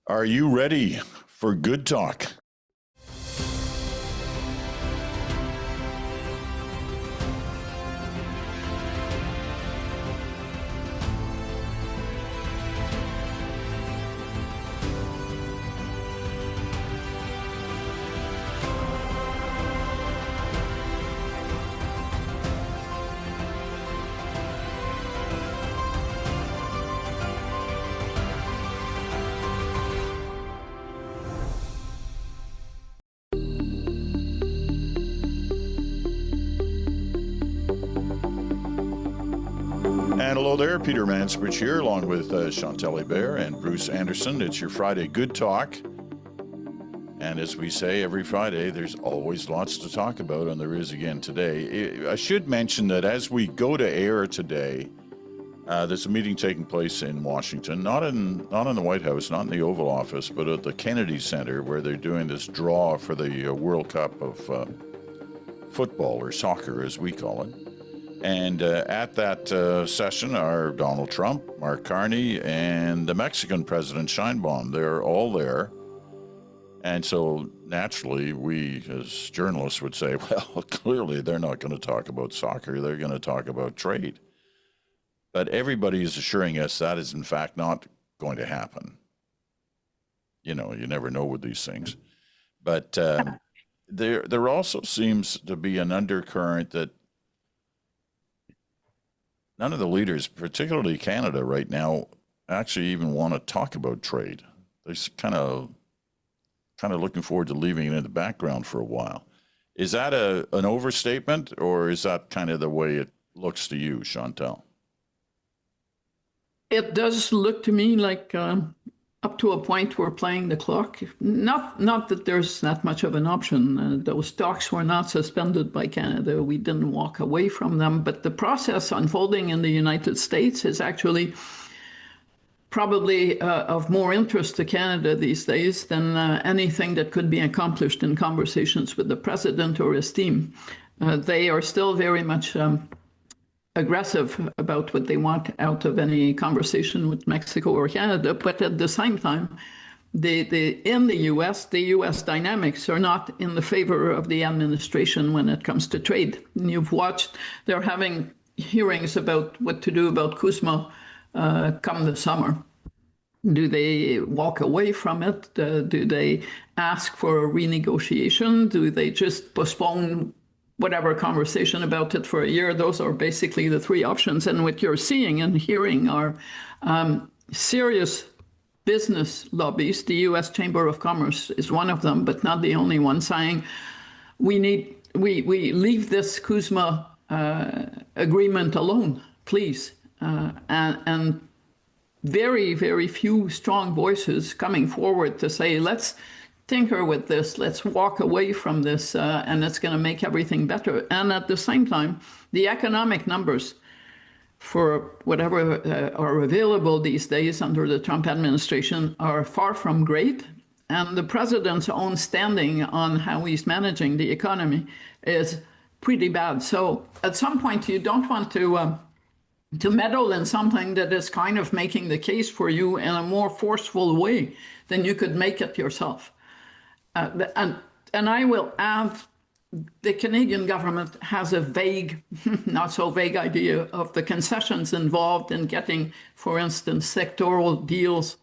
Are you ready for good talk? And hello there, Peter Mansbridge here, along with Chantal Hebert and Bruce Anderson. It's your Friday Good Talk. And as we say every Friday, there's always lots to talk about, and there is again today. I should mention that as we go to air today, there's a meeting taking place in Washington, not in the White House, not in the Oval Office, but at the Kennedy Center, where they're doing this draw for the World Cup of football, or soccer as we call it. And at that session are Donald Trump, Mark Carney, and the Mexican president, Sheinbaum. They're all there. And so naturally, we as journalists would say, well, clearly they're not going to talk about soccer. They're going to talk about trade. But everybody is assuring us that is in fact not going to happen. You know, you never know with these things. But there also seems to be an undercurrent that none of the leaders, particularly Canada right now, actually even want to talk about trade. They're kind of looking forward to leaving it in the background for a while. Is that an overstatement, or is that kind of the way it looks to you, Chantal? It does look to me like up to a point we're playing the clock. Not that there's not much of an option. Those talks were not suspended by Canada. We didn't walk away from them. But the process unfolding in the United States is actually probably of more interest to Canada these days than anything that could be accomplished in conversations with the president or his team. They are still very much aggressive about what they want out of any conversation with Mexico or Canada, but at the same time, in the U.S. dynamics are not in the favor of the administration when it comes to trade. And you've watched, they're having hearings about what to do about CUSMA come the summer. Do they walk away from it? Do they ask for a renegotiation? Do they just postpone whatever conversation about it for a year? Those are basically the three options. And what you're seeing and hearing are serious business lobbies. The U.S. Chamber of Commerce is one of them, but not the only one, saying we leave this CUSMA agreement alone, please. And very, very few strong voices coming forward to say, let's tinker with this, let's walk away from this, and it's going to make everything better. And at the same time, the economic numbers for whatever are available these days under the Trump administration are far from great. And the president's own standing on how he's managing the economy is pretty bad. So at some point, you don't want to meddle in something that is kind of making the case for you in a more forceful way than you could make it yourself. And I will add, the Canadian government has a vague, not so vague idea of the concessions involved in getting, for instance, sectoral deals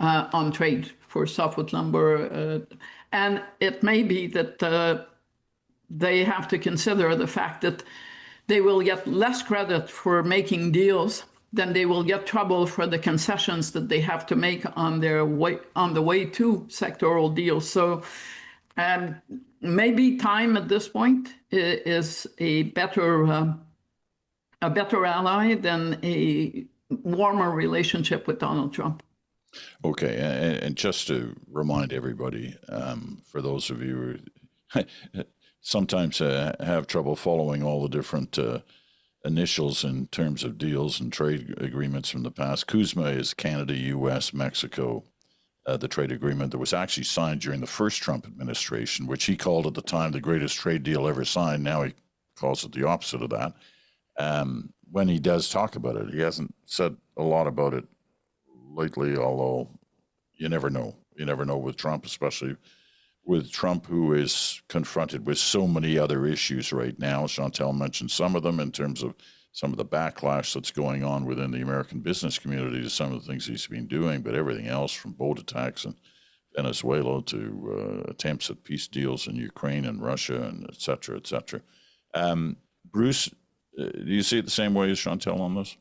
on trade for softwood lumber. And it may be that they have to consider the fact that they will get less credit for making deals than they will get trouble for the concessions that they have to make on the way to sectoral deals. So maybe time at this point is a better ally than a warmer relationship with Donald Trump. Okay, and just to remind everybody, for those of you who sometimes have trouble following all the different initials in terms of deals and trade agreements from the past. CUSMA is Canada, U.S., Mexico, the trade agreement that was actually signed during the first Trump administration, which he called at the time the greatest trade deal ever signed. Now he calls it the opposite of that. When he does talk about it, he hasn't said a lot about it lately, although you never know. You never know with Trump, especially with Trump, who is confronted with so many other issues right now. Chantal mentioned some of them in terms of some of the backlash that's going on within the American business community to some of the things he's been doing, but everything else from boat attacks in Venezuela to attempts at peace deals in Ukraine and Russia, and et cetera, et cetera. Bruce, do you see it the same way as Chantal on this?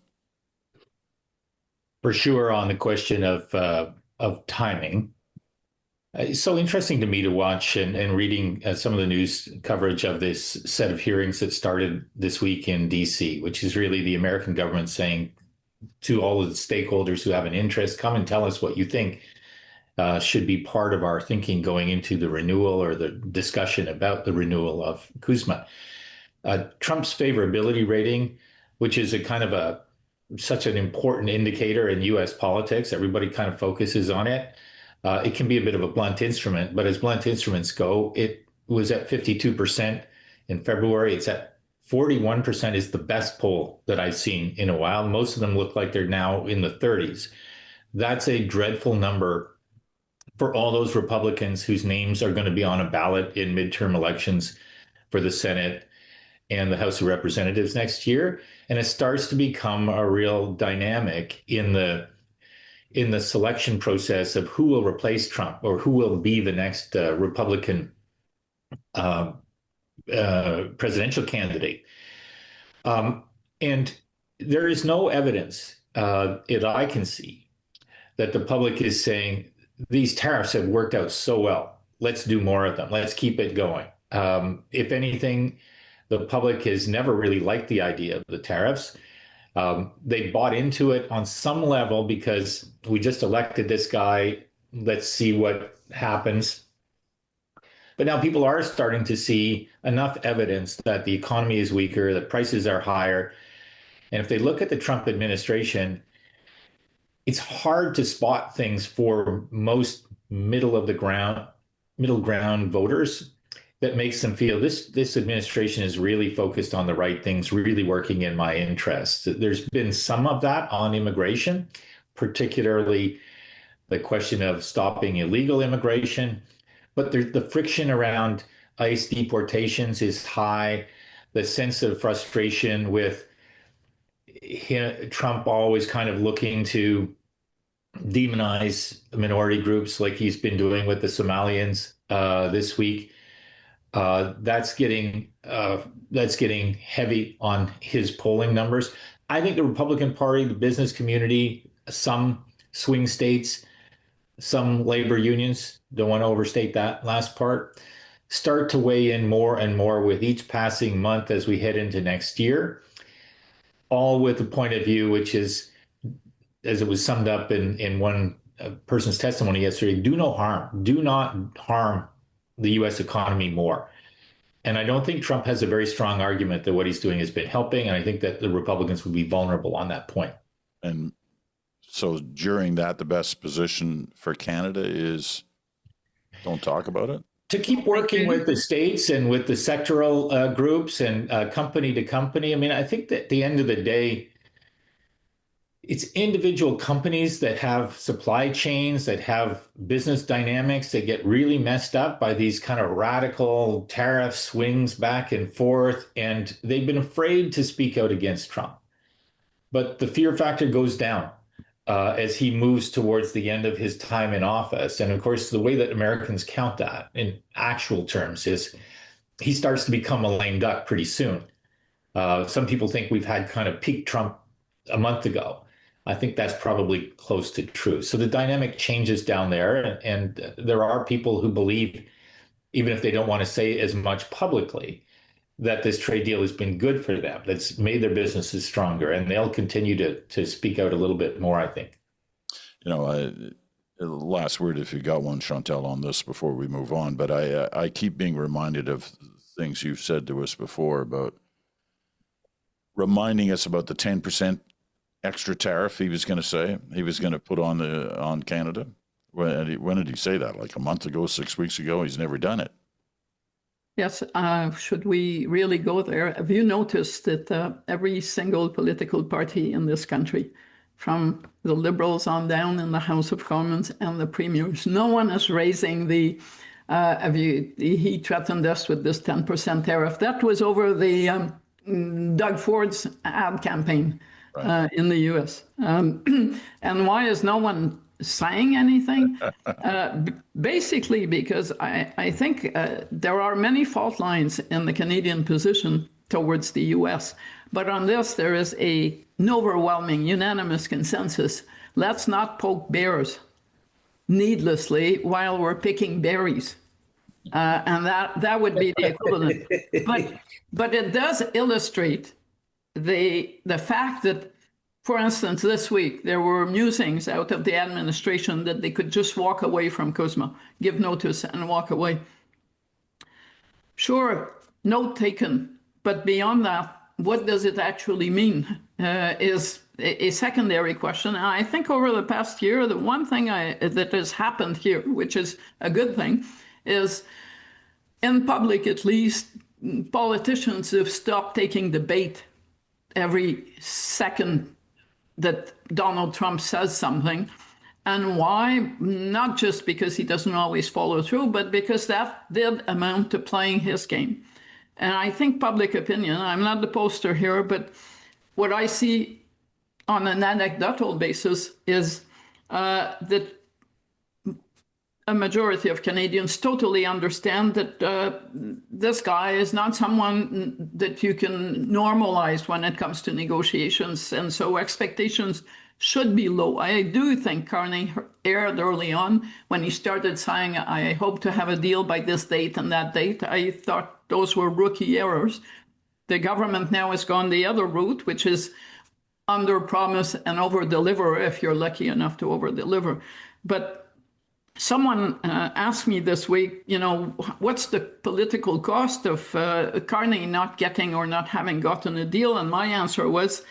For sure, on the question of timing. It's so interesting to me to watch and reading some of the news coverage of this set of hearings that started this week in DC, which is really the American government saying to all of the stakeholders who have an interest, come and tell us what you think should be part of our thinking going into the renewal or the discussion about the renewal of CUSMA. Trump's favorability rating, which is a kind of such an important indicator in U.S. politics, everybody kind of focuses on it. It can be a bit of a blunt instrument, but as blunt instruments go, it was at 52% in February. It's at 41% is the best poll that I've seen in a while. Most of them look like they're now in the 30s. That's a dreadful number for all those Republicans whose names are going to be on a ballot in midterm elections for the Senate and the House of Representatives next year. And it starts to become a real dynamic in the selection process of who will replace Trump or who will be the next Republican presidential candidate. And there is no evidence that I can see that the public is saying these tariffs have worked out so well. Let's do more of them. Let's keep it going. If anything, the public has never really liked the idea of the tariffs. They bought into it on some level because we just elected this guy. Let's see what happens. But now people are starting to see enough evidence that the economy is weaker, that prices are higher. And if they look at the Trump administration, it's hard to spot things for most middle ground voters that makes them feel this administration is really focused on the right things, really working in my interests. There's been some of that on immigration, particularly the question of stopping illegal immigration. But the friction around ICE deportations is high. The sense of frustration with Trump always kind of looking to demonize minority groups like he's been doing with the Somalians this week. That's getting heavy on his polling numbers. I think the Republican Party, the business community, some swing states, some labor unions, don't want to overstate that last part, start to weigh in more and more with each passing month as we head into next year, all with the point of view, which is, as it was summed up in one person's testimony yesterday, do no harm, do not harm the U.S. economy more. And I don't think Trump has a very strong argument that what he's doing has been helping. And I think that the Republicans would be vulnerable on that point. And so during that, the best position for Canada is don't talk about it? To keep working with the states and with the sectoral groups and company to company. I mean, I think that at the end of the day, it's individual companies that have supply chains, that have business dynamics that get really messed up by these kind of radical tariff swings back and forth. And they've been afraid to speak out against Trump. But the fear factor goes down as he moves towards the end of his time in office. And of course, the way that Americans count that in actual terms is he starts to become a lame duck pretty soon. Some people think we've had kind of peak Trump a month ago. I think that's probably close to true. So the dynamic changes down there. And there are people who believe, even if they don't want to say as much publicly, that this trade deal has been good for them, that's made their businesses stronger. And they'll continue to speak out a little bit more, I think. You know, last word, if you got one, Chantal, on this before we move on. But I keep being reminded of things you've said to us before about reminding us about the 10% extra tariff he was going to say he was going to put on Canada. When did he say that? Like a month ago, 6 weeks ago? He's never done it. Yes. Should we really go there? Have you noticed that every single political party in this country from the Liberals on down in the House of Commons and the premiers. No one is raising the, he threatened us with this 10% tariff. That was over the Doug Ford's ad campaign in the US. And why is no one saying anything? Basically because I think there are many fault lines in the Canadian position towards the US. But on this, there is an overwhelming, unanimous consensus. Let's not poke bears needlessly while we're picking berries. And that would be the equivalent. But it does illustrate the fact that, for instance, this week, there were musings out of the administration that they could just walk away from CUSMA, give notice and walk away. Sure, note taken. But beyond that, what does it actually mean is a secondary question. And I think over the past year, the one thing that has happened here, which is a good thing, is in public at least, politicians have stopped taking the bait every second that Donald Trump says something. And why? Not just because he doesn't always follow through, but because that did amount to playing his game. And I think public opinion, I'm not the poster here, but what I see on an anecdotal basis is that a majority of Canadians totally understand that this guy is not someone that you can normalize when it comes to negotiations. And so expectations should be low. I do think Carney erred early on when he started saying, I hope to have a deal by this date and that date. I thought those were rookie errors. The government now has gone the other route, which is under promise and over deliver if you're lucky enough to over deliver. But someone asked me this week, what's the political cost of Carney not getting or not having gotten a deal? And my answer was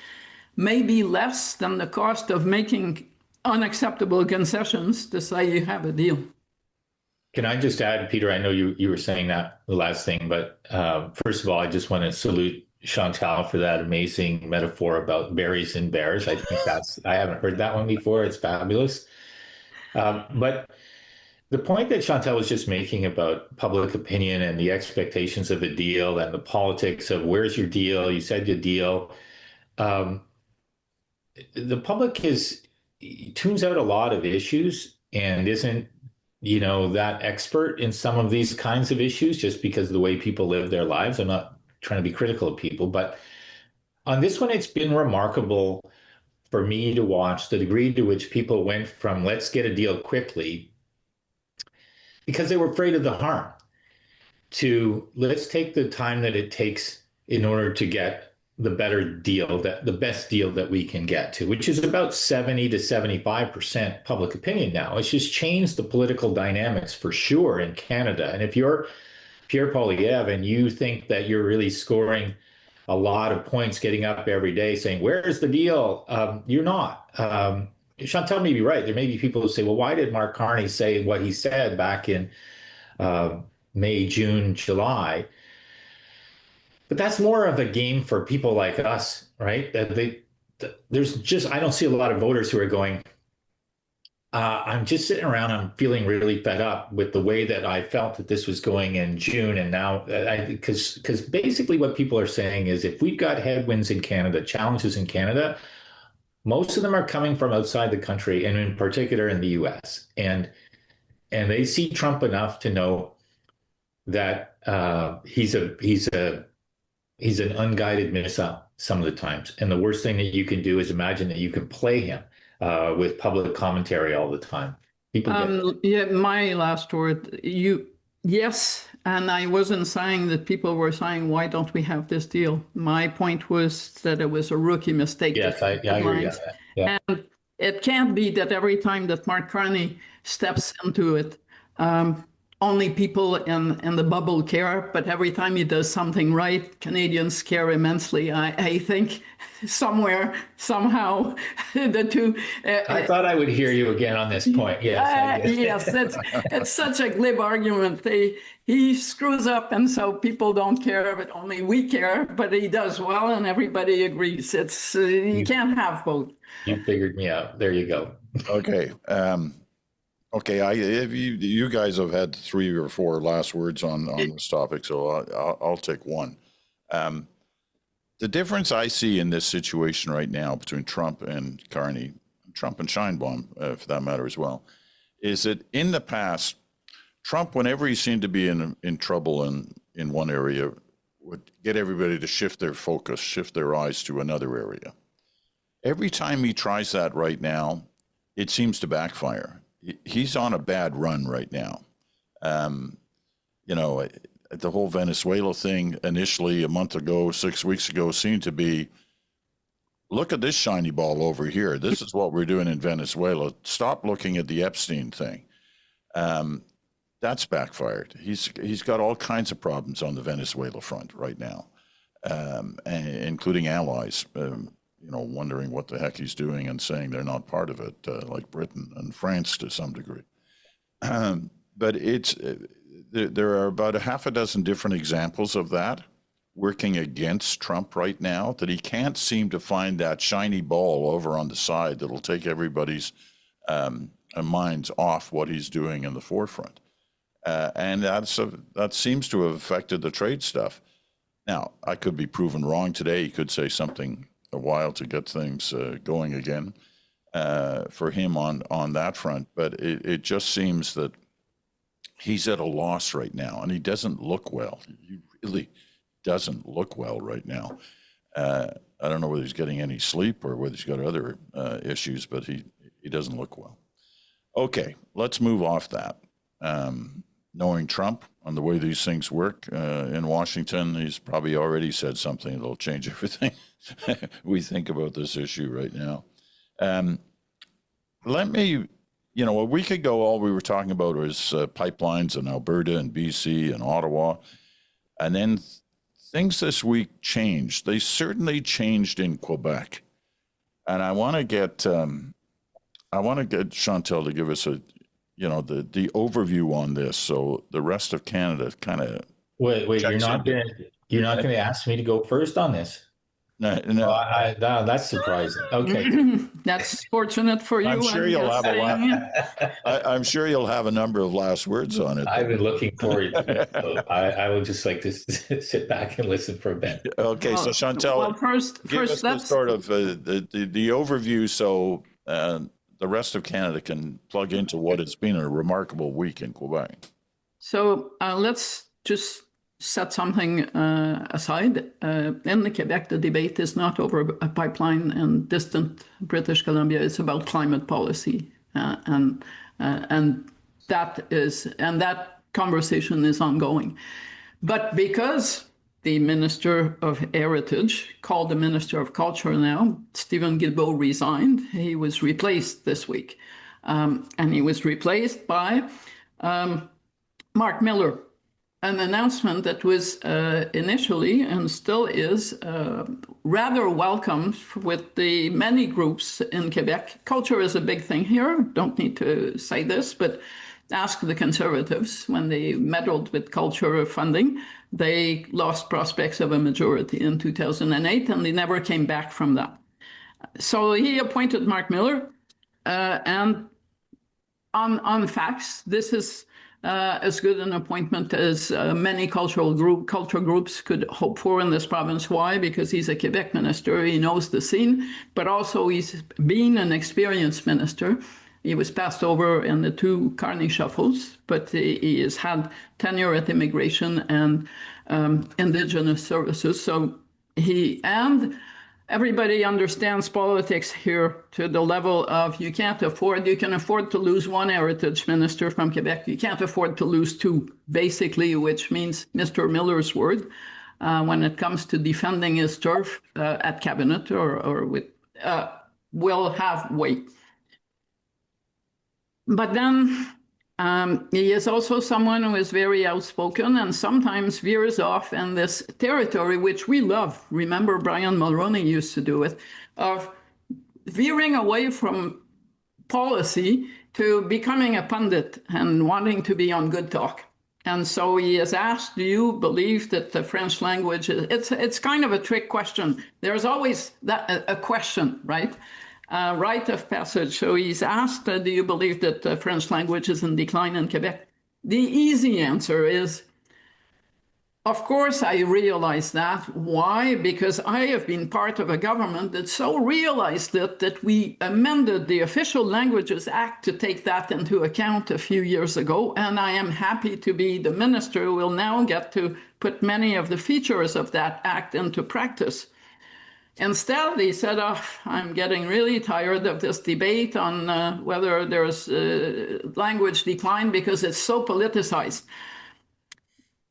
maybe less than the cost of making unacceptable concessions to say you have a deal. Can I just add, Peter, I know you were saying that the last thing, but first of all, I just want to salute Chantal for that amazing metaphor about berries and bears. I think I haven't heard that one before. It's fabulous. But the point that Chantal was just making about public opinion and the expectations of a deal and the politics of where's your deal? You said your deal. The public tunes out a lot of issues and isn't that expert in some of these kinds of issues just because of the way people live their lives. I'm not trying to be critical of people, but on this one, it's been remarkable for me to watch the degree to which people went from let's get a deal quickly because they were afraid of the harm to let's take the time that it takes in order to get the better deal, the best deal that we can get to, which is about 70 to 75% public opinion now. It's just changed the political dynamics for sure in Canada. And if you're Pierre Poilievre and you think that you're really scoring a lot of points getting up every day saying, where's the deal? You're not. Chantal may be right. There may be people who say, well, why did Mark Carney say what he said back in May, June, July? But that's more of a game for people like us, right? I don't see a lot of voters who are going, I'm just sitting around, I'm feeling really fed up with the way that I felt that this was going in June. And now, because basically what people are saying is if we've got headwinds in Canada, challenges in Canada, most of them are coming from outside the country and in particular in the US. And they see Trump enough to know that he's an unguided missile some of the times. And the worst thing that you can do is imagine that you can play him with public commentary all the time. My last word, yes, and I wasn't saying that people were saying, why don't we have this deal? My point was that it was a rookie mistake. Yes, I agree with that. Yeah. And it can't be that every time that Mark Carney steps into it, only people in the bubble care, but every time he does something right, Canadians care immensely. I think somewhere, somehow, the two. I thought I would hear you again on this point. Yes, I did. Yes, it's such a glib argument. He screws up, and so people don't care, but only we care. But he does well, and everybody agrees. It's you can't have both. You figured me out. There you go. Okay. Okay, if you guys have had 3 or 4 last words on this topic, so I'll take one. The difference I see in this situation right now between Trump and Carney, Trump and Sheinbaum, for that matter as well, is that in the past, Trump, whenever he seemed to be in trouble in one area, would get everybody to shift their focus, shift their eyes to another area. Every time he tries that right now, it seems to backfire. He's on a bad run right now. You know, the whole Venezuela thing initially a month ago, 6 weeks ago, seemed to be, look at this shiny ball over here. This is what we're doing in Venezuela. Stop looking at the Epstein thing. That's backfired. He's got all kinds of problems on the Venezuela front right now, including allies. You know, wondering what the heck he's doing and saying they're not part of it, like Britain and France to some degree. But there are about a half a dozen different examples of that working against Trump right now, that he can't seem to find that shiny ball over on the side that'll take everybody's minds off what he's doing in the forefront. And that seems to have affected the trade stuff. Now, I could be proven wrong today. He could say something a while to get things going again for him on that front. But it just seems that he's at a loss right now, and he doesn't look well. He really doesn't look well right now. I don't know whether he's getting any sleep or whether he's got other issues, but he doesn't look well. Okay, let's move off that. Knowing Trump on the way these things work in Washington, he's probably already said something that'll change everything we think about this issue right now. Let me, a week ago, all we were talking about was pipelines in Alberta and BC and Ottawa. And then things this week changed. They certainly changed in Quebec. And I want to get Chantal to give us the overview on this, so the rest of Canada kind of wait. You're not gonna ask me to go first on this? No. No, that's surprising. Okay, that's fortunate for you. I'm sure you'll have I'm sure you'll have a number of last words on it. I've been looking forward to it. So I would just like to sit back and listen for a bit. Okay, so Chantal, first us that's sort of the overview, so the rest of Canada can plug into what has been a remarkable week in Quebec. So let's just set something aside. In the Quebec, the debate is not over a pipeline in distant British Columbia. It's about climate policy, and that conversation is ongoing. But because the Minister of Heritage, called the Minister of Culture now, Stephen Guilbeault, resigned, he was replaced this week, and he was replaced by Mark Miller. An announcement that was initially and still is rather welcomed with the many groups in Quebec. Culture is a big thing here. Don't need to say this, but ask the Conservatives when they meddled with culture funding. They lost prospects of a majority in 2008, and they never came back from that. So he appointed Mark Miller, and on facts, this is as good an appointment as many culture groups could hope for in this province. Why? Because he's a Quebec minister. He knows the scene, but also he's been an experienced minister. He was passed over in the 2 Carney shuffles, but he has had tenure at immigration and Indigenous services. So everybody understands politics here to the level of you can afford to lose 1 heritage minister from Quebec. You can't afford to lose 2, basically, which means Mr. Miller's word when it comes to defending his turf at cabinet or with will have weight. But then He is also someone who is very outspoken and sometimes veers off in this territory, which we love. Remember, Brian Mulroney used to do it, of veering away from policy to becoming a pundit and wanting to be on Good Talk. And so he is asked, do you believe that the French language is, it's kind of a trick question. There's always a question, right? Rite of passage. So he's asked, do you believe that the French language is in decline in Quebec? The easy answer is, of course, I realize that. Why? Because I have been part of a government that so realized that we amended the Official Languages Act to take that into account a few years ago. And I am happy to be the minister who will now get to put many of the features of that act into practice. Instead, he said, oh, I'm getting really tired of this debate on whether there's language decline because it's so politicized.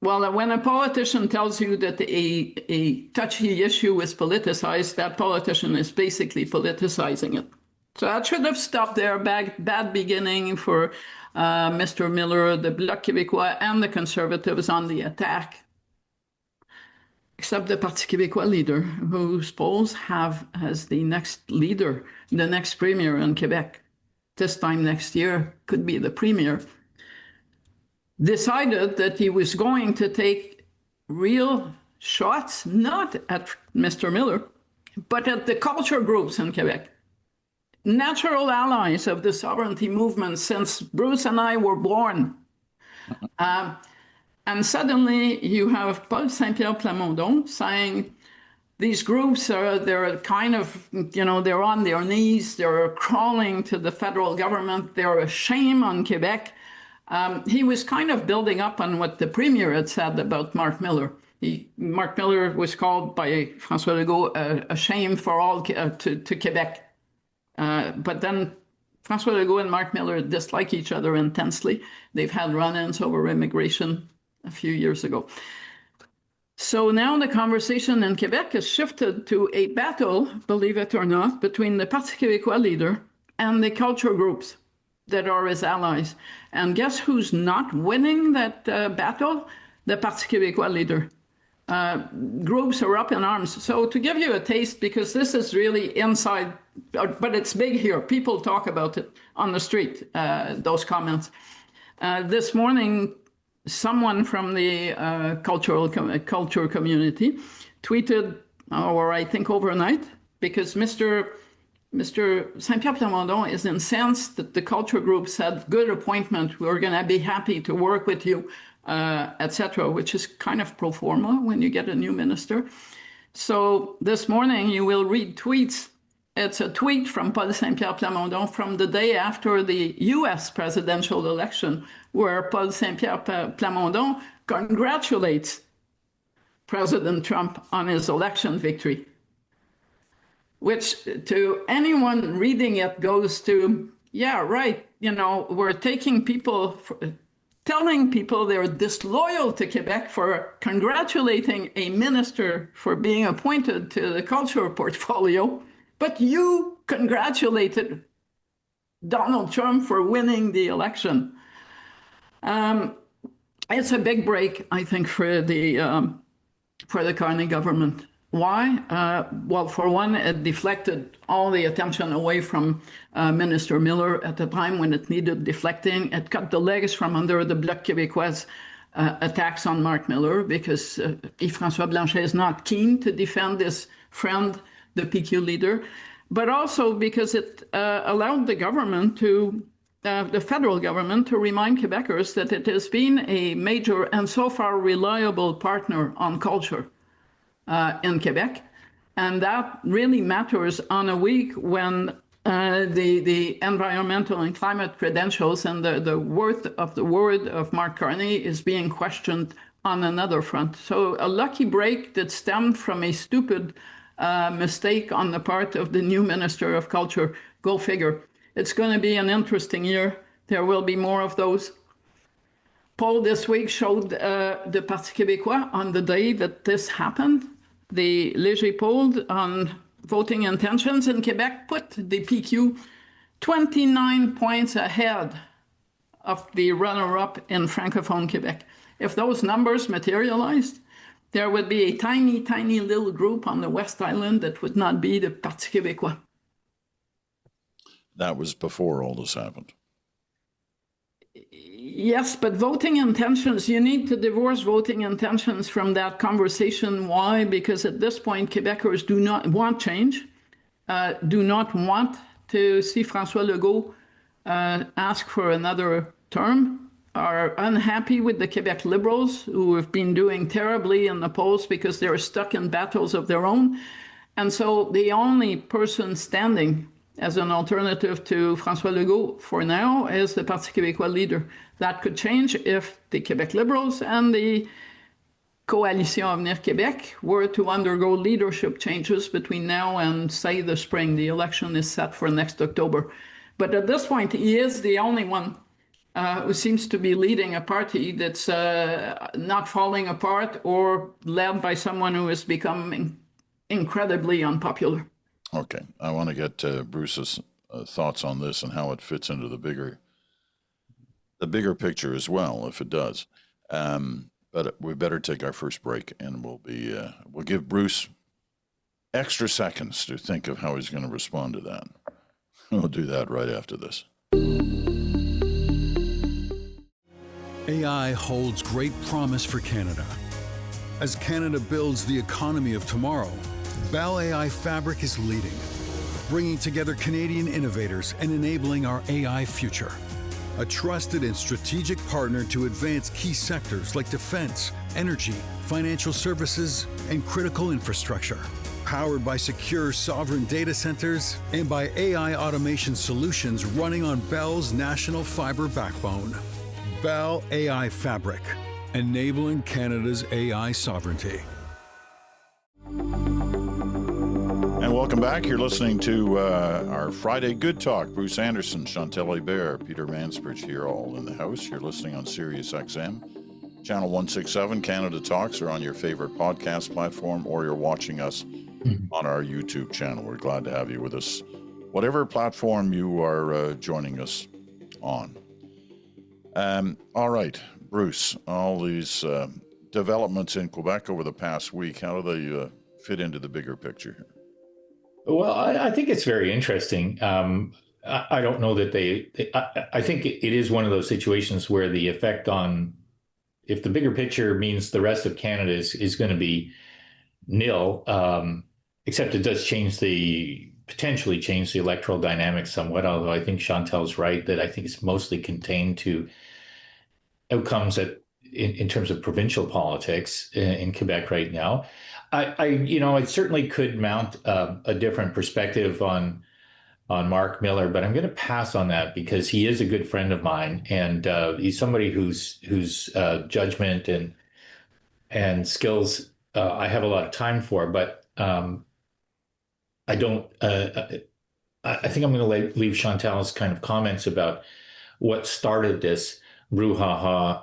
Well, when a politician tells you that a touchy issue is politicized, that politician is basically politicizing it. So that should have stopped there. Bad beginning for Mr. Miller, the Bloc Québécois, and the Conservatives on the attack. Except the Parti Québécois leader, who suppose have as the next leader, the next premier in Quebec, this time next year, could be the premier, decided that he was going to take real shots, not at Mr. Miller, but at the culture groups in Quebec. Natural allies of the sovereignty movement since Bruce and I were born. And suddenly you have Paul Saint-Pierre Plamondon saying, these groups they're kind of, they're on their knees, they're crawling to the federal government, they're a shame on Quebec. He was kind of building up on what the premier had said about Mark Miller. Mark Miller was called by François Legault a shame for all to Quebec. But then François Legault and Mark Miller dislike each other intensely. They've had run-ins over immigration a few years ago. So now the conversation in Quebec has shifted to a battle, believe it or not, between the Parti Québécois leader and the culture groups that are his allies. And guess who's not winning that battle? The Parti Québécois leader. Groups are up in arms. So to give you a taste, because this is really inside, but it's big here. People talk about it on the street, those comments. This morning, someone from the culture community tweeted, or I think overnight, because Mr. Saint-Pierre Plamondon is incensed that the culture group said, good appointment, we're going to be happy to work with you, etc., which is kind of pro forma when you get a new minister. So this morning you will read tweets. It's a tweet from Paul Saint-Pierre Plamondon from the day after the US presidential election, where Paul Saint-Pierre Plamondon congratulates President Trump on his election victory, which to anyone reading it goes to, yeah, right, we're taking people, telling people they're disloyal to Quebec for congratulating a minister for being appointed to the culture portfolio, but you congratulated Donald Trump for winning the election. It's a big break, I think, for the Carney government. Why? Well, for one, it deflected all the attention away from Minister Miller at the time when it needed deflecting. It cut the legs from under the Bloc Québécois attacks on Mark Miller, because Yves-François Blanchet is not keen to defend his friend, the PQ leader, but also because it allowed the government the federal government to remind Quebecers that it has been a major and so far reliable partner on culture in Quebec. And that really matters on a week when the environmental and climate credentials and the worth of the word of Mark Carney is being questioned on another front. So a lucky break that stemmed from a stupid mistake on the part of the new Minister of Culture. Go figure. It's going to be an interesting year. There will be more of those. Poll this week showed the Parti Québécois on the day that this happened. The Léger poll on voting intentions in Quebec put the PQ 29 points ahead of the runner-up in Francophone Quebec. If those numbers materialized, there would be a tiny, tiny little group on the West Island that would not be the Parti Québécois. That was before all this happened. Yes, but voting intentions, you need to divorce voting intentions from that conversation. Why? Because at this point, Quebecers do not want change, do not want to see François Legault ask for another term, are unhappy with the Quebec Liberals, who have been doing terribly in the polls because they're stuck in battles of their own. And so the only person standing as an alternative to François Legault for now is the Parti Québécois leader. That could change if the Quebec Liberals and the Coalition Avenir Québec were to undergo leadership changes between now and, say, the spring. The election is set for next October. But at this point, he is the only one who seems to be leading a party that's not falling apart or led by someone who is becoming incredibly unpopular. Okay, I want to get Bruce's thoughts on this and how it fits into the bigger picture as well, if it does. But we better take our first break, and we'll give Bruce extra seconds to think of how he's going to respond to that. We'll do that right after this. AI holds great promise for Canada. As Canada builds the economy of tomorrow, Bell AI Fabric is leading, bringing together Canadian innovators and enabling our AI future. A trusted and strategic partner to advance key sectors like defense, energy, financial services, and critical infrastructure. Powered by secure sovereign data centers and by AI automation solutions running on Bell's national fiber backbone. Bell AI Fabric, enabling Canada's AI sovereignty. And welcome back. You're listening to our Friday Good Talk. Bruce Anderson, Chantal Hebert, Peter Mansbridge here, all in the house. You're listening on Sirius XM, Channel 167, Canada Talks, or on your favorite podcast platform, or you're watching us on our YouTube channel. We're glad to have you with us, whatever platform you are joining us on. All right, Bruce, all these developments in Quebec over the past week, how do they fit into the bigger picture here? Well, I think it's very interesting. I don't know that I think it is one of those situations where the effect on, if the bigger picture means the rest of Canada is going to be nil, except it does potentially change the electoral dynamics somewhat, although I think Chantal's right that I think it's mostly contained to outcomes in terms of provincial politics in Quebec right now. I certainly could mount a different perspective on Mark Miller, but I'm going to pass on that because he is a good friend of mine, and he's somebody whose judgment and skills I have a lot of time for. But I don't. I think I'm going to leave Chantal's kind of comments about what started this brouhaha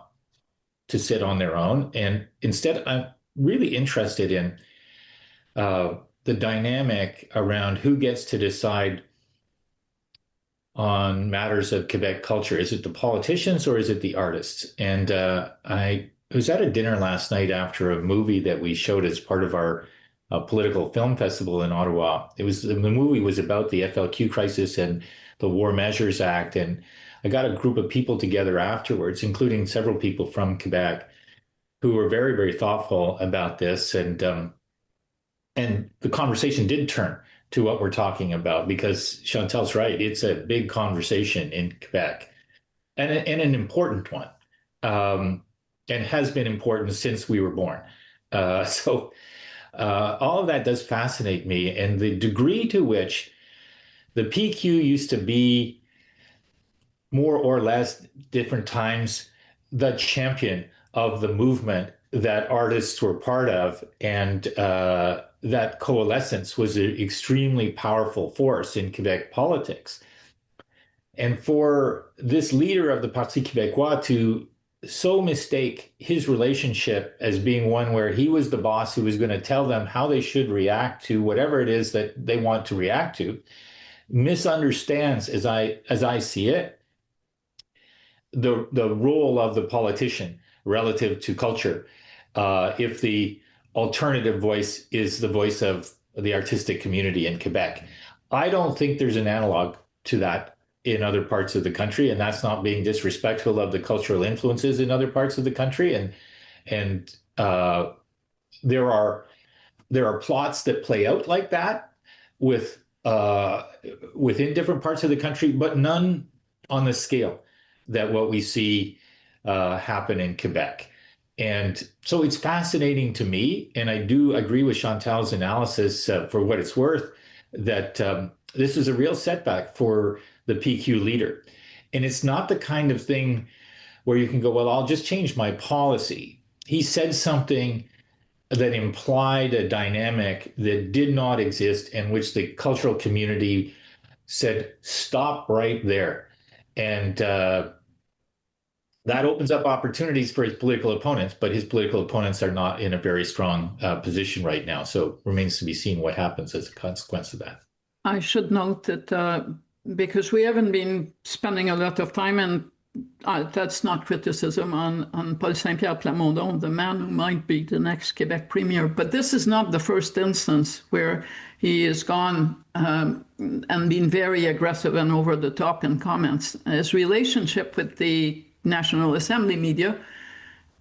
to sit on their own, and instead I'm really interested in the dynamic around who gets to decide on matters of Quebec culture. Is it the politicians or is it the artists? And I was at a dinner last night after a movie that we showed as part of our political film festival in Ottawa. The movie was about the FLQ crisis and the War Measures Act, and I got a group of people together afterwards, including several people from Quebec, who were very, very thoughtful about this. And the conversation did turn to what we're talking about, because Chantal's right. It's a big conversation in Quebec and an important one, and has been important since we were born. So all of that does fascinate me. And the degree to which the PQ used to be more or less different times the champion of the movement that artists were part of, and that coalescence was an extremely powerful force in Quebec politics. And for this leader of the Parti Québécois to so mistake his relationship as being one where he was the boss who was going to tell them how they should react to whatever it is that they want to react to, misunderstands, as I see it, the role of the politician relative to culture, if the alternative voice is the voice of the artistic community in Quebec. I don't think there's an analog to that in other parts of the country, and that's not being disrespectful of the cultural influences in other parts of the country. And there are plots that play out like that with within different parts of the country, but none on the scale that what we see happen in Quebec. And so it's fascinating to me, and I do agree with Chantal's analysis for what it's worth, that this is a real setback for the PQ leader. And it's not the kind of thing where you can go, well, I'll just change my policy. He said something that implied a dynamic that did not exist, in which the cultural community said, stop right there. And that opens up opportunities for his political opponents, but his political opponents are not in a very strong position right now. So it remains to be seen what happens as a consequence of that. I should note that because we haven't been spending a lot of time, and that's not criticism on Paul Saint-Pierre Plamondon, the man who might be the next Quebec premier, but this is not the first instance where he has gone and been very aggressive and over the top in comments. His relationship with the National Assembly media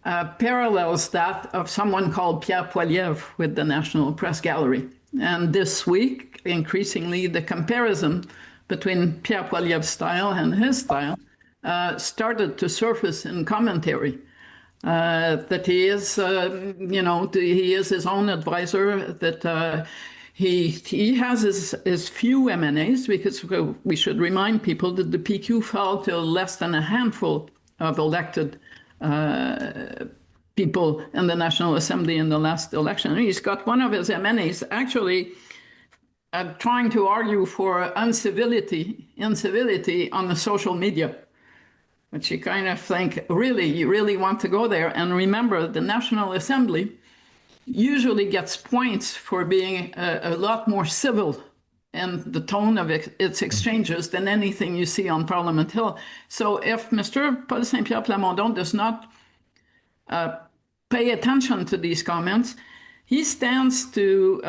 parallels that of someone called Pierre Poilievre with the National Press Gallery. And this week, increasingly, the comparison between Pierre Poilievre's style and his style started to surface in commentary. That he is, he is his own advisor, that he has his few MNAs, because we should remind people that the PQ fell to less than a handful of elected people in the National Assembly in the last election. He's got one of his MNAs actually trying to argue for incivility on the social media, which you kind of think, really, you really want to go there? And remember, the National Assembly usually gets points for being a lot more civil in the tone of its exchanges than anything you see on Parliament Hill. So if Mr. Paul Saint-Pierre Plamondon does not pay attention to these comments, he stands to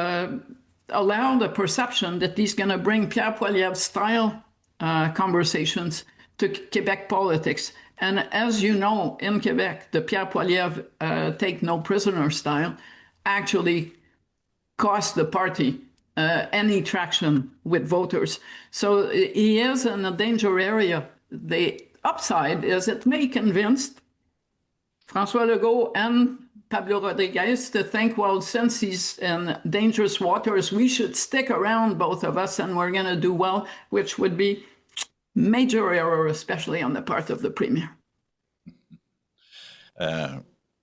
allow the perception that he's going to bring Pierre Poilievre style conversations to Quebec politics. And as you know, in Quebec, the Pierre Poilievre take no prisoner style actually cost the party any traction with voters. So he is in a danger area. The upside is it may convince François Legault and Pablo Rodriguez to think, well, since he's in dangerous waters, we should stick around, both of us, and we're going to do well, which would be major error, especially on the part of the premier.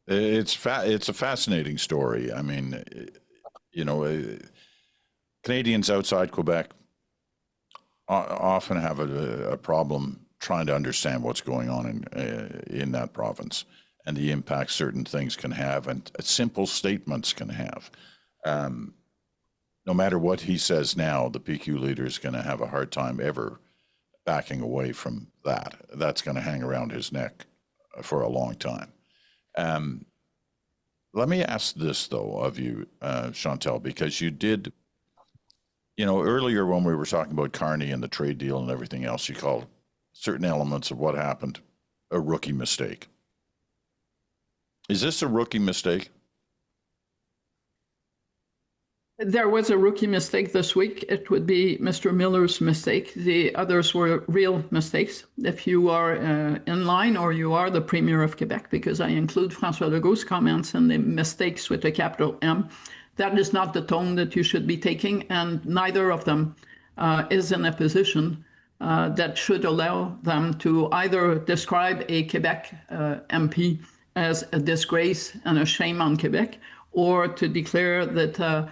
It's a fascinating story. I mean, Canadians outside Quebec often have a problem trying to understand what's going on in that province and the impact certain things can have and simple statements can have. No matter what he says now, the PQ leader is going to have a hard time ever backing away from that. That's going to hang around his neck for a long time. Let me ask this, though, of you, Chantal, because you did, earlier when we were talking about Carney and the trade deal and everything else, you called certain elements of what happened a rookie mistake. Is this a rookie mistake? There was a rookie mistake this week. It would be Mr. Miller's mistake. The others were real mistakes. If you are in line, or you are the Premier of Quebec, because I include François Legault's comments and the mistakes with a capital M, that is not the tone that you should be taking, and neither of them is in a position that should allow them to either describe a Quebec MP as a disgrace and a shame on Quebec, or to declare that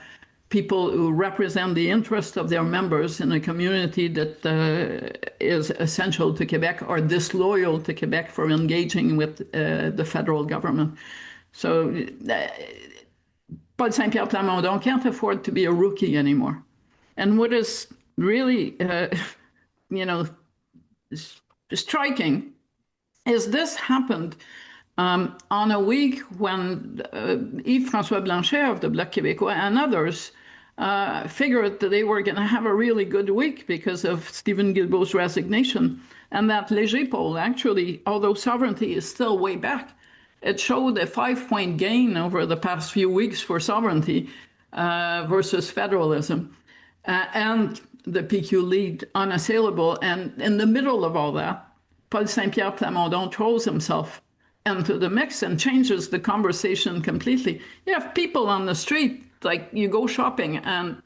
people who represent the interest of their members in a community that is essential to Quebec are disloyal to Quebec for engaging with the federal government. So Paul Saint-Pierre Plamondon can't afford to be a rookie anymore. And what is really, striking is this happened on a week when Yves-François Blanchet of the Bloc Québécois and others figured that they were going to have a really good week because of Stephen Guilbeault's resignation. And that Léger poll, actually, although sovereignty is still way back, it showed a 5-point gain over the past few weeks for sovereignty versus federalism. And the PQ lead unassailable. And in the middle of all that, Paul Saint-Pierre Plamondon throws himself into the mix and changes the conversation completely. You have people on the street, like you go shopping, and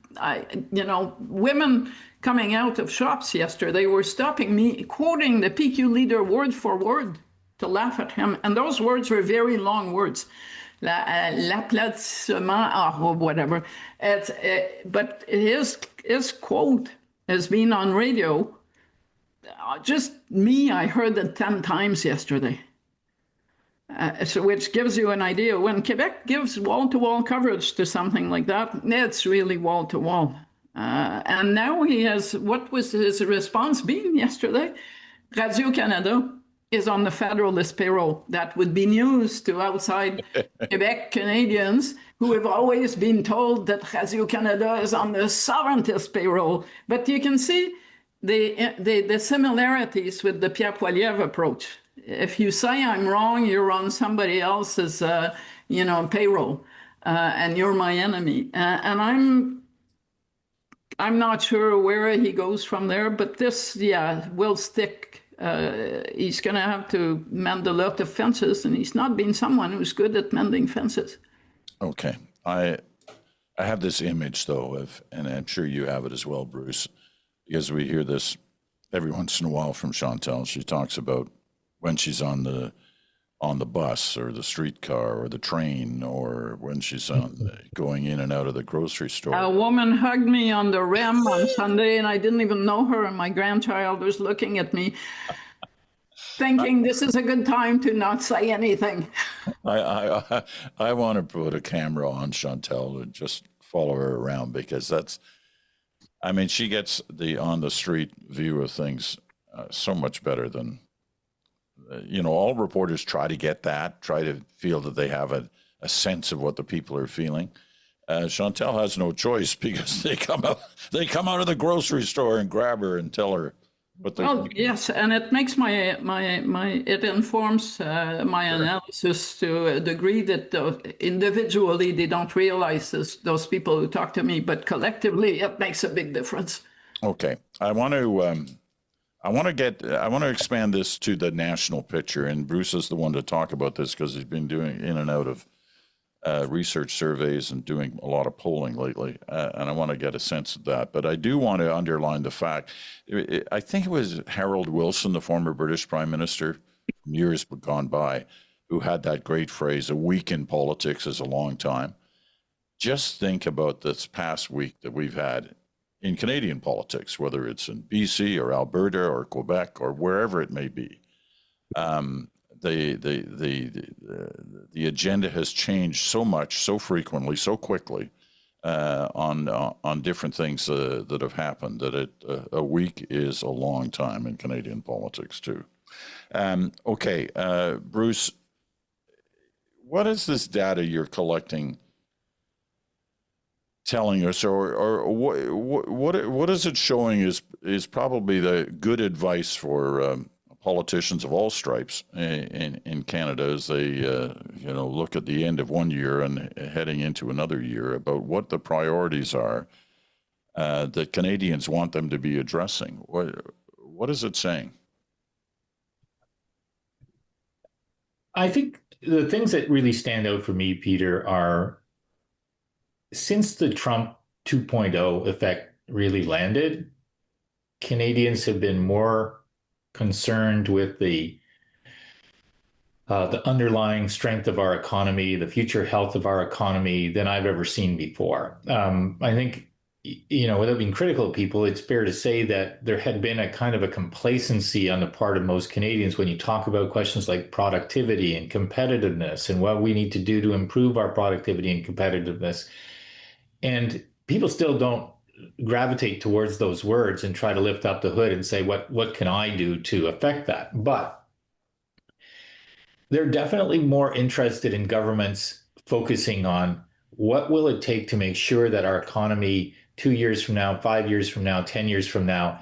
women coming out of shops yesterday were stopping me, quoting the PQ leader word for word to laugh at him. And those words were very long words. L'applaudissement, or whatever. But his quote has been on radio. Just me, I heard it 10 times yesterday. So which gives you an idea. When Quebec gives wall-to-wall coverage to something like that, it's really wall-to-wall. And now he has, what was his response been yesterday? Radio-Canada is on the Federalist payroll. That would be news to outside Quebec Canadians who have always been told that Radio-Canada is on the Sovereigntist payroll. But you can see the similarities with the Pierre Poilievre approach. If you say I'm wrong, you're on somebody else's, payroll, and you're my enemy. And I'm not sure where he goes from there, but this, will stick. He's going to have to mend a lot of fences, and he's not been someone who's good at mending fences. Okay, I have this image though and I'm sure you have it as well, Bruce, because we hear this every once in a while from Chantal. She talks about when she's on the bus or the streetcar or the train, or when she's going in and out of the grocery store. A woman hugged me on the rim on Sunday, and I didn't even know her, and my grandchild was looking at me, thinking this is a good time to not say anything. I want to put a camera on Chantal and just follow her around, because she gets the on the street view of things so much better than. All reporters try to get that, try to feel that they have a sense of what the people are feeling. Chantal has no choice, because they come out of the grocery store and grab her and tell her what they. Well, yes, and it makes it informs my analysis to a degree that individually they don't realize those people who talk to me, but collectively it makes a big difference. Okay, I want to expand this to the national picture, and Bruce is the one to talk about this because he's been doing in and out of research surveys and doing a lot of polling lately, and I want to get a sense of that. But I do want to underline the fact, I think it was Harold Wilson, the former British Prime Minister, years gone by, who had that great phrase, "A week in politics is a long time." Just think about this past week that we've had in Canadian politics, whether it's in BC or Alberta or Quebec or wherever it may be. The agenda has changed so much, so frequently, so quickly on different things that have happened, that a week is a long time in Canadian politics too. Okay, Bruce, what is this data you're collecting telling us, or what is it showing is probably the good advice for politicians of all stripes in Canada as they look at the end of one year and heading into another year, about what the priorities are that Canadians want them to be addressing? What is it saying? I think the things that really stand out for me, Peter, are since the Trump 2.0 effect really landed, Canadians have been more concerned with the underlying strength of our economy, the future health of our economy than I've ever seen before. I think, without being critical of people, it's fair to say that there had been a kind of a complacency on the part of most Canadians when you talk about questions like productivity and competitiveness and what we need to do to improve our productivity and competitiveness. And people still don't gravitate towards those words and try to lift up the hood and say, what can I do to affect that? But they're definitely more interested in governments focusing on what will it take to make sure that our economy 2 years from now, 5 years from now, 10 years from now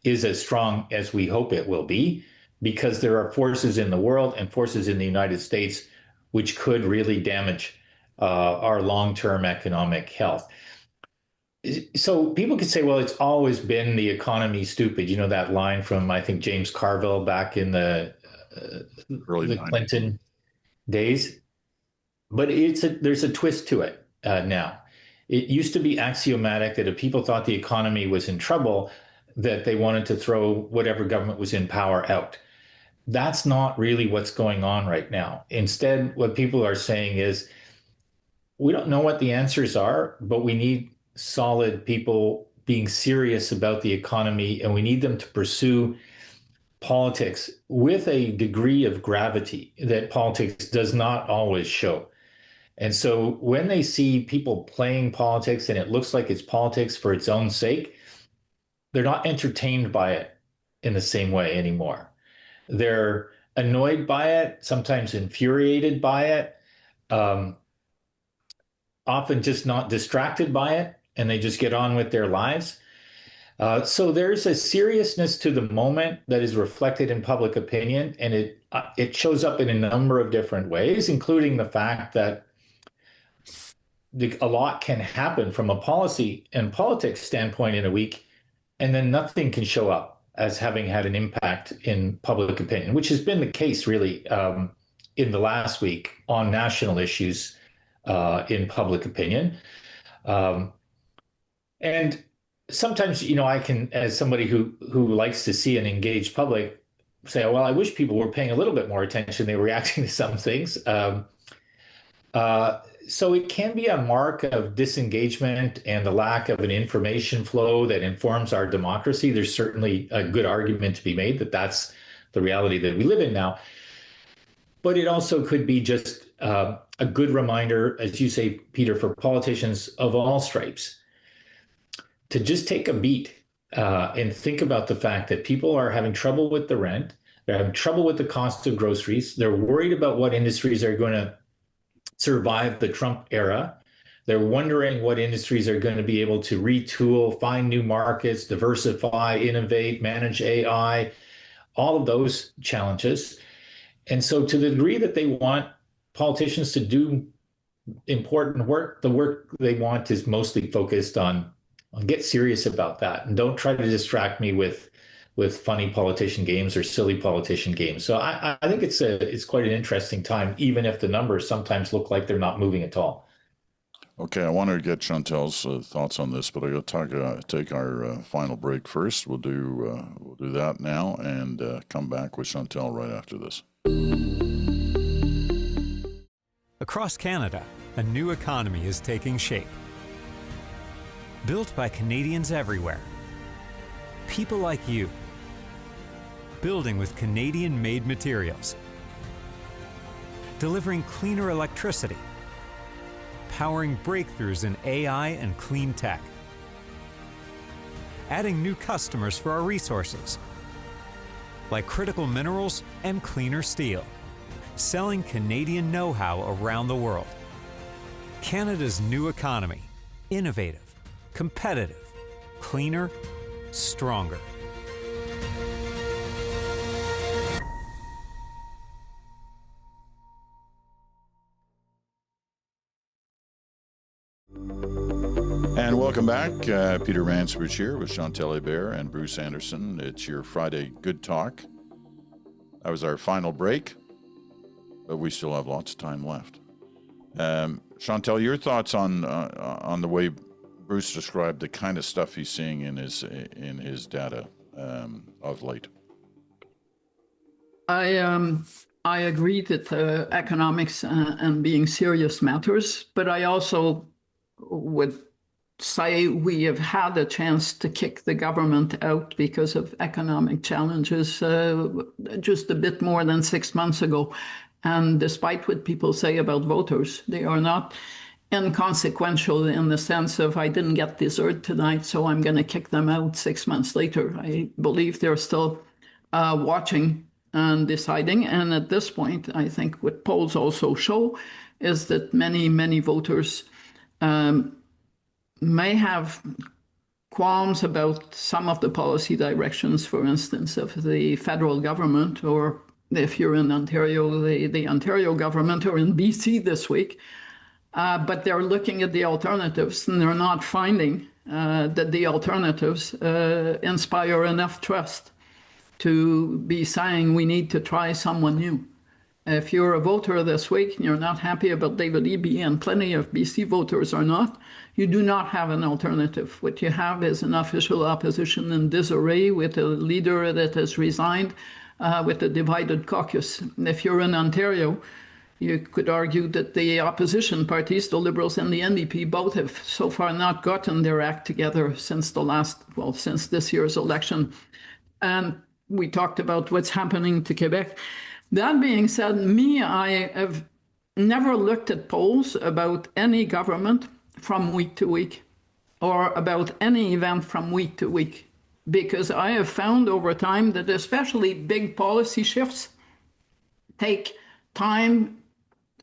is as strong as we hope it will be, because there are forces in the world and forces in the United States which could really damage our long-term economic health. So people could say, well, it's always been the economy stupid. You know, that line from, I think, James Carville back in the Early Clinton days. But there's a twist to it now. It used to be axiomatic that if people thought the economy was in trouble, that they wanted to throw whatever government was in power out. That's not really what's going on right now. Instead, what people are saying is, we don't know what the answers are, but we need solid people being serious about the economy, and we need them to pursue politics with a degree of gravity that politics does not always show. And so when they see people playing politics and it looks like it's politics for its own sake, they're not entertained by it in the same way anymore. They're annoyed by it, sometimes infuriated by it, often just not distracted by it, and they just get on with their lives. So there's a seriousness to the moment that is reflected in public opinion, and it shows up in a number of different ways, including the fact that a lot can happen from a policy and politics standpoint in a week, and then nothing can show up as having had an impact in public opinion, which has been the case really in the last week on national issues in public opinion. And sometimes, you know, I can, as somebody who likes to see an engaged public, say, well, I wish people were paying a little bit more attention. They were reacting to some things. So it can be a mark of disengagement and the lack of an information flow that informs our democracy. There's certainly a good argument to be made that that's the reality that we live in now. But it also could be just a good reminder, as you say, Peter, for politicians of all stripes, to just take a beat and think about the fact that people are having trouble with the rent. They're having trouble with the cost of groceries. They're worried about what industries are going to survive the Trump era. They're wondering what industries are going to be able to retool, find new markets, diversify, innovate, manage AI, all of those challenges. And so to the degree that they want politicians to do important work, the work they want is mostly focused on get serious about that, and don't try to distract me with funny politician games or silly politician games. So I think it's quite an interesting time, even if the numbers sometimes look like they're not moving at all. Okay, I wanted to get Chantal's thoughts on this, but I got to take our final break first. We'll do that now and come back with Chantal right after this. Across Canada, a new economy is taking shape. Built by Canadians everywhere. People like you. Building with Canadian-made materials. Delivering cleaner electricity. Powering breakthroughs in AI and clean tech. Adding new customers for our resources, like critical minerals and cleaner steel. Selling Canadian know-how around the world. Canada's new economy. Innovative, competitive, cleaner, stronger. And welcome back. Peter Mansbridge here with Chantal Hebert and Bruce Anderson. It's your Friday Good Talk. That was our final break, but we still have lots of time left. Chantal, your thoughts on the way Bruce described the kind of stuff he's seeing in his data of late? I agree that economics and being serious matters, but I also would say we have had a chance to kick the government out because of economic challenges just a bit more than 6 months ago. And despite what people say about voters, they are not inconsequential in the sense of, I didn't get dessert tonight, so I'm going to kick them out 6 months later. I believe they're still watching and deciding. And at this point, I think what polls also show is that many, many voters may have qualms about some of the policy directions, for instance, of the federal government, or if you're in Ontario, the Ontario government, or in BC this week. But they're looking at the alternatives, and they're not finding that the alternatives inspire enough trust to be saying we need to try someone new. If you're a voter this week and you're not happy about David Eby, and plenty of BC voters are not, you do not have an alternative. What you have is an official opposition in disarray, with a leader that has resigned, with a divided caucus. And if you're in Ontario, you could argue that the opposition parties, the Liberals and the NDP, both have so far not gotten their act together since since this year's election. And we talked about what's happening to Quebec. That being said, I have never looked at polls about any government from week to week, or about any event from week to week, because I have found over time that especially big policy shifts take time,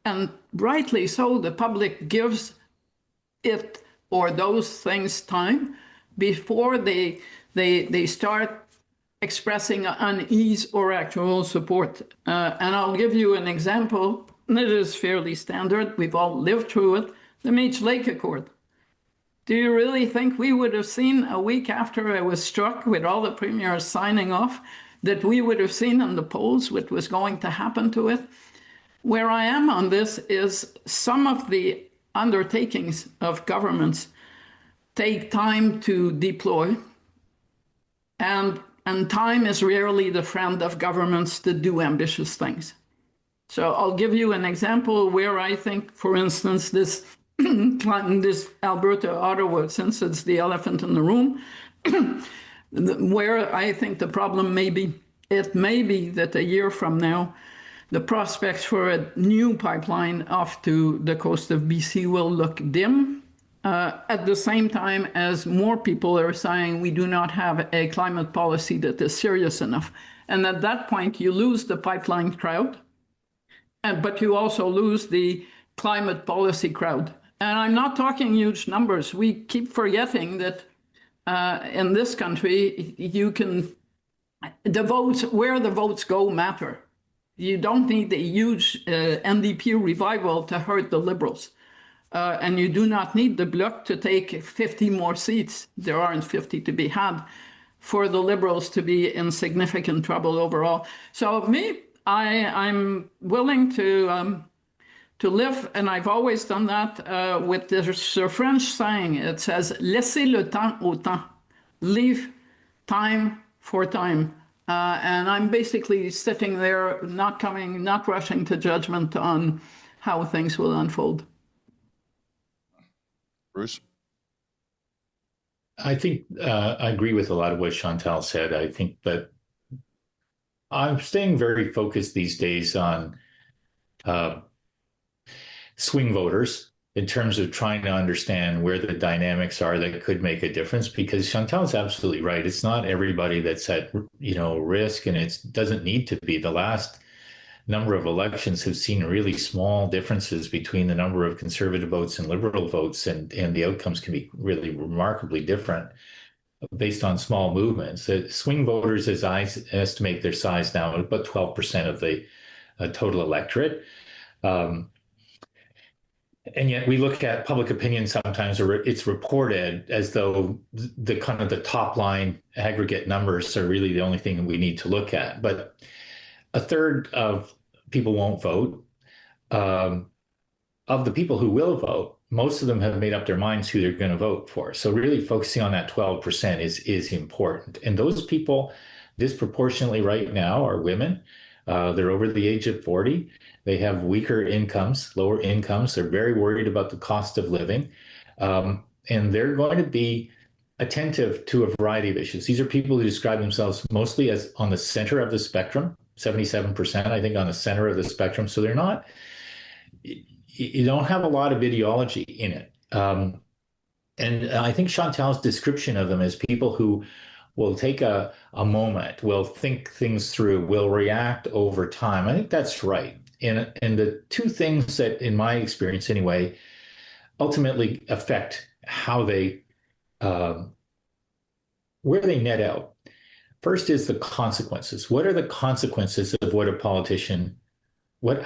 and rightly so. The public gives it or those things time before they start expressing unease or actual support. And I'll give you an example. It is fairly standard. We've all lived through it. The Meech Lake Accord. Do you really think we would have seen a week after I was struck, with all the premiers signing off, that we would have seen in the polls what was going to happen to it? Where I am on this is some of the undertakings of governments take time to deploy, and time is rarely the friend of governments that do ambitious things. So I'll give you an example where I think, for instance, this Alberta-Ottawa, since it's the elephant in the room, where I think the problem may be, it may be that a year from now, the prospects for a new pipeline off to the coast of BC will look dim, at the same time as more people are saying we do not have a climate policy that is serious enough. And at that point, you lose the pipeline crowd, but you also lose the climate policy crowd. And I'm not talking huge numbers. We keep forgetting that in this country, where the votes go matter. You don't need a huge NDP revival to hurt the Liberals. And you do not need the Bloc to take 50 more seats. There aren't 50 to be had for the Liberals to be in significant trouble overall. So I'm willing to live, and I've always done that with this French saying. It says, laissez le temps au temps, leave time for time. And I'm basically sitting there, not rushing to judgment on how things will unfold. Bruce? I think I agree with a lot of what Chantal said. I think that I'm staying very focused these days on swing voters in terms of trying to understand where the dynamics are that could make a difference, because Chantal's absolutely right. It's not everybody that's at risk, and it doesn't need to be. The last number of elections have seen really small differences between the number of conservative votes and liberal votes, and the outcomes can be really remarkably different based on small movements. The swing voters, as I estimate their size now, are about 12% of the total electorate. And yet we look at public opinion sometimes, or it's reported as though the kind of the top line aggregate numbers are really the only thing that we need to look at. But a third of people won't vote. Of the people who will vote, most of them have made up their minds who they're going to vote for. So really focusing on that 12% is important. And those people disproportionately right now are women. They're over the age of 40. They have weaker incomes, lower incomes. They're very worried about the cost of living. And they're going to be attentive to a variety of issues. These are people who describe themselves mostly as on the center of the spectrum, 77%, I think, on the center of the spectrum. So they're not, you don't have a lot of ideology in it. And I think Chantal's description of them as people who we'll take a moment, we'll think things through, we'll react over time. I think that's right. And the two things that, in my experience anyway, ultimately affect how they, where they net out. First is the consequences. What are the consequences of what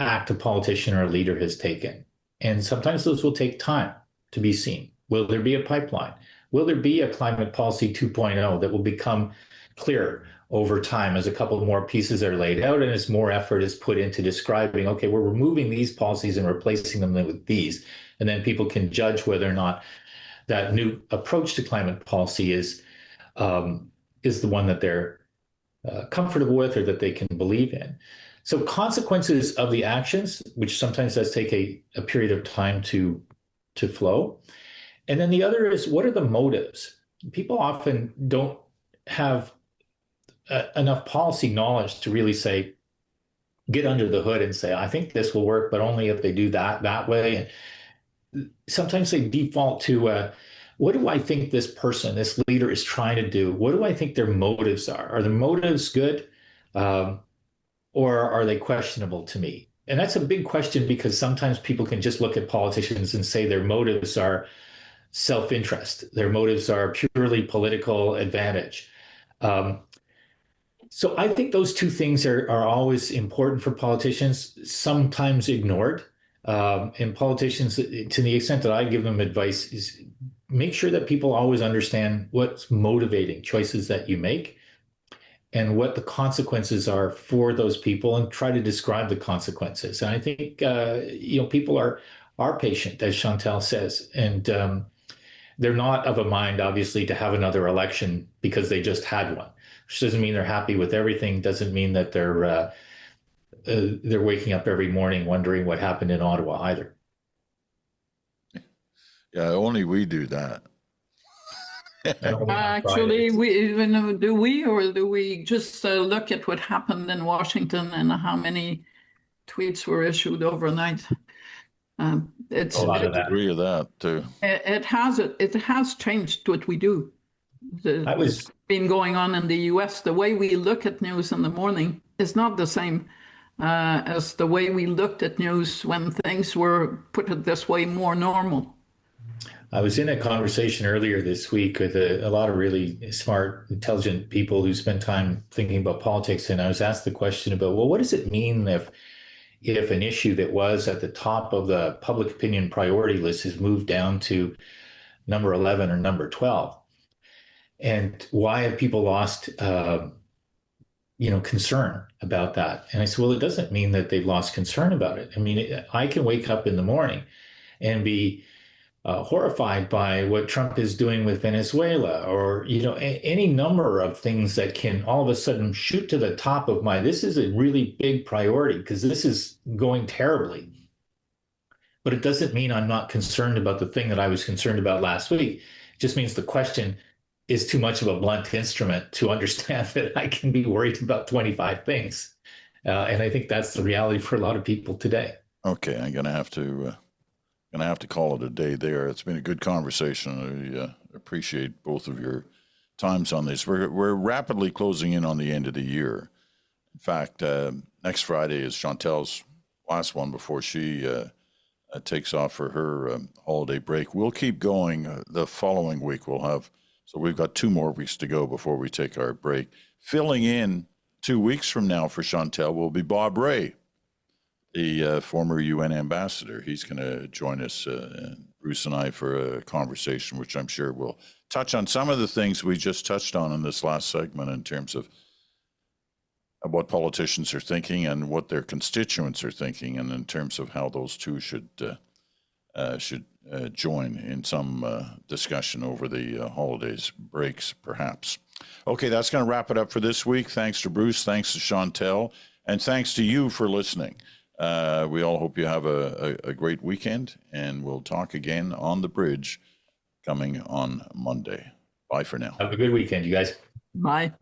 act a politician or a leader has taken? And sometimes those will take time to be seen. Will there be a pipeline? Will there be a climate policy 2.0 that will become clearer over time as a couple more pieces are laid out and as more effort is put into describing, okay, we're removing these policies and replacing them with these. And then people can judge whether or not that new approach to climate policy is the one that they're comfortable with or that they can believe in. So consequences of the actions, which sometimes does take a period of time to flow. And then the other is, what are the motives? People often don't have enough policy knowledge to really say, get under the hood and say, I think this will work, but only if they do that way. And sometimes they default to, what do I think this person, this leader is trying to do? What do I think their motives are? Are the motives good? Or are they questionable to me? And that's a big question, because sometimes people can just look at politicians and say their motives are self-interest. Their motives are purely political advantage. So I think those two things are always important for politicians, sometimes ignored. And politicians, to the extent that I give them advice, is make sure that people always understand what's motivating choices that you make and what the consequences are for those people, and try to describe the consequences. And I think, people are patient, as Chantal says, and they're not of a mind, obviously, to have another election because they just had one, which doesn't mean they're happy with everything, doesn't mean that they're waking up every morning wondering what happened in Ottawa either. Yeah, only we do that. Actually, do we just look at what happened in Washington and how many tweets were issued overnight? It's A lot of that. Agree with that too. It has changed what we do. It's been going on in the U.S. The way we look at news in the morning is not the same as the way we looked at news when things were, put it this way, more normal. I was in a conversation earlier this week with a lot of really smart, intelligent people who spend time thinking about politics. And I was asked the question about, well, what does it mean if an issue that was at the top of the public opinion priority list is moved down to number 11 or number 12? And why have people lost, concern about that? And I said, well, it doesn't mean that they've lost concern about it. I mean, I can wake up in the morning and be horrified by what Trump is doing with Venezuela, or, any number of things that can all of a sudden shoot to the top of this is a really big priority because this is going terribly. But it doesn't mean I'm not concerned about the thing that I was concerned about last week. It just means the question is too much of a blunt instrument to understand that I can be worried about 25 things. And I think that's the reality for a lot of people today. Okay, I'm going to have to call it a day there. It's been a good conversation. I appreciate both of your times on this. We're rapidly closing in on the end of the year. In fact, next Friday is Chantal's last one before she takes off for her holiday break. We'll keep going. The following week so we've got 2 more weeks to go before we take our break. Filling in 2 weeks from now for Chantal will be Bob Ray, the former UN ambassador. He's going to join us, Bruce and I, for a conversation, which I'm sure will touch on some of the things we just touched on in this last segment in terms of what politicians are thinking and what their constituents are thinking, and in terms of how those two should join in some discussion over the holidays, breaks, perhaps. Okay, that's going to wrap it up for this week. Thanks to Bruce, thanks to Chantal, and thanks to you for listening. We all hope you have a great weekend, and we'll talk again on the bridge coming on Monday. Bye for now. Have a good weekend, you guys. Bye.